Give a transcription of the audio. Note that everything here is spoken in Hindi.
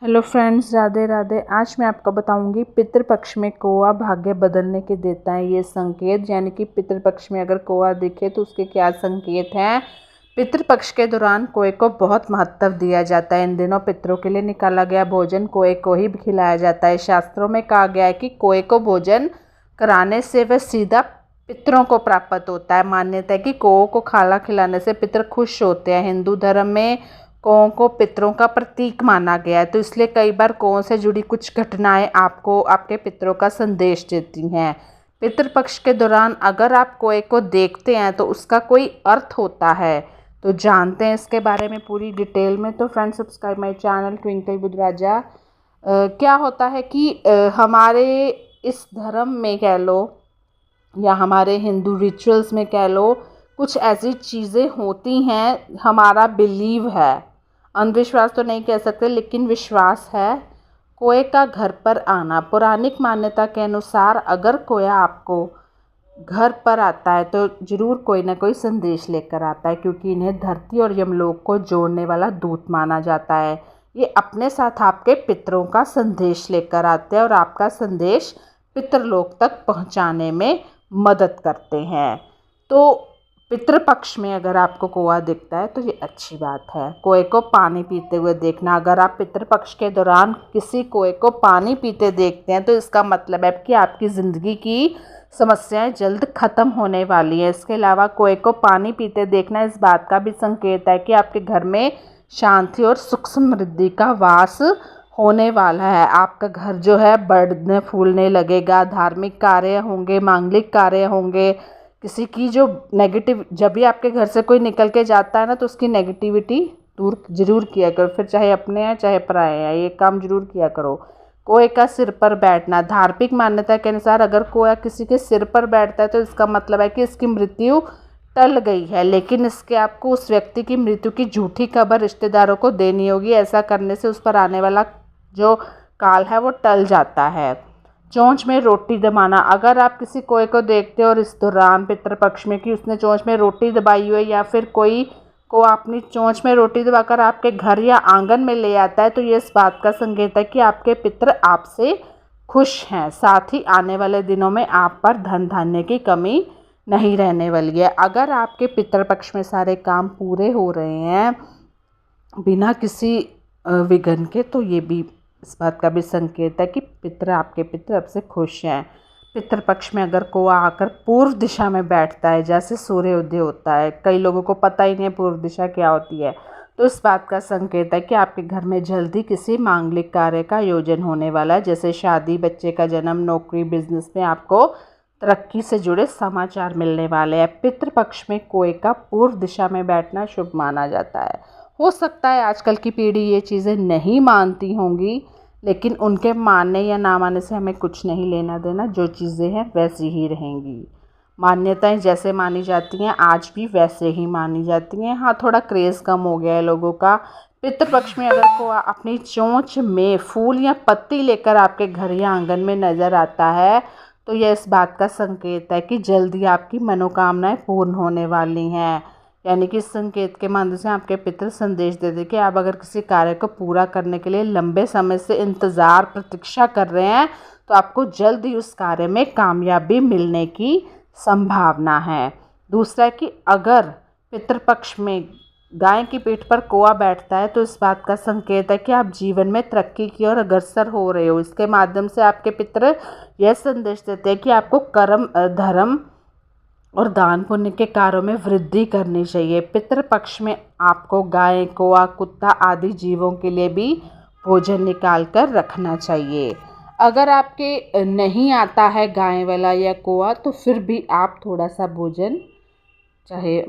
Hello friends, Radhe Radhe. आज मैं आपको बताऊंगी पितृपक्ष में कौआ भाग्य बदलने के देता है ये संकेत, यानी कि पितृपक्ष में अगर कौआ दिखे तो उसके क्या संकेत हैं। पितृपक्ष के दौरान कौए को बहुत महत्व दिया जाता है। इन दिनों पितरों के लिए निकाला गया भोजन कौए को ही खिलाया जाता है। शास्त्रों में कहा गया है कि कौए को भोजन कराने से वह सीधा पितरों को प्राप्त होता है। मान्यता है कि कौओं को खाना खिलाने से पितर खुश होते हैं। हिंदू धर्म में कौओं को पितरों का प्रतीक माना गया है, तो इसलिए कई बार कौओं से जुड़ी कुछ घटनाएं आपको आपके पितरों का संदेश देती हैं। पितृपक्ष के दौरान अगर आप कौए को देखते हैं तो उसका कोई अर्थ होता है, तो जानते हैं इसके बारे में पूरी डिटेल में। तो friends, subscribe my channel Twinkle with Raja. क्या होता है कि हमारे इस धर्म में कह लो या हमारे हिंदू रिचुअल्स में कह लो, कुछ ऐसी चीज़ें होती हैं, हमारा बिलीव है, अंधविश्वास तो नहीं कह सकते लेकिन विश्वास है। कौए का घर पर आना, पौराणिक मान्यता के अनुसार अगर कोया आपको घर पर आता है तो ज़रूर कोई ना कोई संदेश लेकर आता है, क्योंकि इन्हें धरती और यमलोक को जोड़ने वाला दूत माना जाता है। ये अपने साथ आपके पितरों का संदेश लेकर आते हैं और आपका संदेश पितरलोक तक पहुंचाने में मदद करते हैं। तो पितृपक्ष में अगर आपको कौआ दिखता है तो ये अच्छी बात है। कौए को पानी पीते हुए देखना, अगर आप पितृपक्ष के दौरान किसी कौए को पानी पीते देखते हैं तो इसका मतलब है कि आपकी ज़िंदगी की समस्याएं जल्द ख़त्म होने वाली हैं। इसके अलावा कौए को पानी पीते देखना इस बात का भी संकेत है कि आपके घर में शांति और सुख समृद्धि का वास होने वाला है। आपका घर जो है बढ़ने फूलने लगेगा, धार्मिक कार्य होंगे, मांगलिक कार्य होंगे। किसी की जो नेगेटिव, जब भी आपके घर से कोई निकल के जाता है ना, तो उसकी नेगेटिविटी दूर जरूर किया करो। फिर चाहे अपने हैं चाहे पराए हैं, ये काम जरूर किया करो। कौए का सिर पर बैठना, धार्मिक मान्यता के अनुसार अगर कोया किसी के सिर पर बैठता है तो इसका मतलब है कि इसकी मृत्यु टल गई है, लेकिन इसके आपको उस व्यक्ति की मृत्यु की झूठी खबर रिश्तेदारों को देनी होगी। ऐसा करने से उस पर आने वाला जो काल है वो टल जाता है। चोंच में रोटी दबाना, अगर आप किसी कौए को देखते हो और इस दौरान पितृपक्ष में कि उसने चोंच में रोटी दबाई हुई या फिर कोई को अपनी चोंच में रोटी दबाकर आपके घर या आंगन में ले आता है, तो ये इस बात का संकेत है कि आपके पितर आपसे खुश हैं। साथ ही आने वाले दिनों में आप पर धन धान्य की कमी नहीं रहने वाली है। अगर आपके पितृपक्ष में सारे काम पूरे हो रहे हैं बिना किसी विघ्न के, तो ये भी इस बात का भी संकेत है कि पितर आपके पितर आपसे खुश हैं। पितृपक्ष में अगर कौआ आकर पूर्व दिशा में बैठता है, जैसे सूर्योदय होता है, कई लोगों को पता ही नहीं है पूर्व दिशा क्या होती है, तो इस बात का संकेत है कि आपके घर में जल्दी किसी मांगलिक कार्य का आयोजन होने वाला है, जैसे शादी, बच्चे का जन्म, नौकरी, बिजनेस में आपको तरक्की से जुड़े समाचार मिलने वाले हैं। पितृपक्ष में कौए का पूर्व दिशा में बैठना शुभ माना जाता है। हो सकता है आजकल की पीढ़ी ये चीज़ें नहीं मानती होंगी, लेकिन उनके मानने या ना मानने से हमें कुछ नहीं लेना देना। जो चीज़ें हैं वैसी ही रहेंगी। मान्यताएं जैसे मानी जाती हैं आज भी वैसे ही मानी जाती हैं। हाँ, थोड़ा क्रेज़ कम हो गया है लोगों का। पितृपक्ष में अगर कोई अपनी चोंच में फूल या पत्ती लेकर आपके घर या आंगन में नज़र आता है, तो यह इस बात का संकेत है कि जल्दी आपकी मनोकामनाएं पूर्ण होने वाली हैं। यानी कि इस संकेत के माध्यम से आपके पितर संदेश देते कि आप अगर किसी कार्य को पूरा करने के लिए लंबे समय से इंतज़ार प्रतीक्षा कर रहे हैं, तो आपको जल्द ही उस कार्य में कामयाबी मिलने की संभावना है। दूसरा कि अगर पितृपक्ष में गाय की पीठ पर कौआ बैठता है, तो इस बात का संकेत है कि आप जीवन में तरक्की की ओर अग्रसर हो रहे हो। इसके माध्यम से आपके पितर यह संदेश देते हैं कि आपको कर्म, धर्म और दान पुण्य के कार्यों में वृद्धि करनी चाहिए। पितृपक्ष में आपको गाय, कौआ, कुत्ता आदि जीवों के लिए भी भोजन निकाल कर रखना चाहिए। अगर आपके नहीं आता है गाय वाला या कौआ, तो फिर भी आप थोड़ा सा भोजन चाहे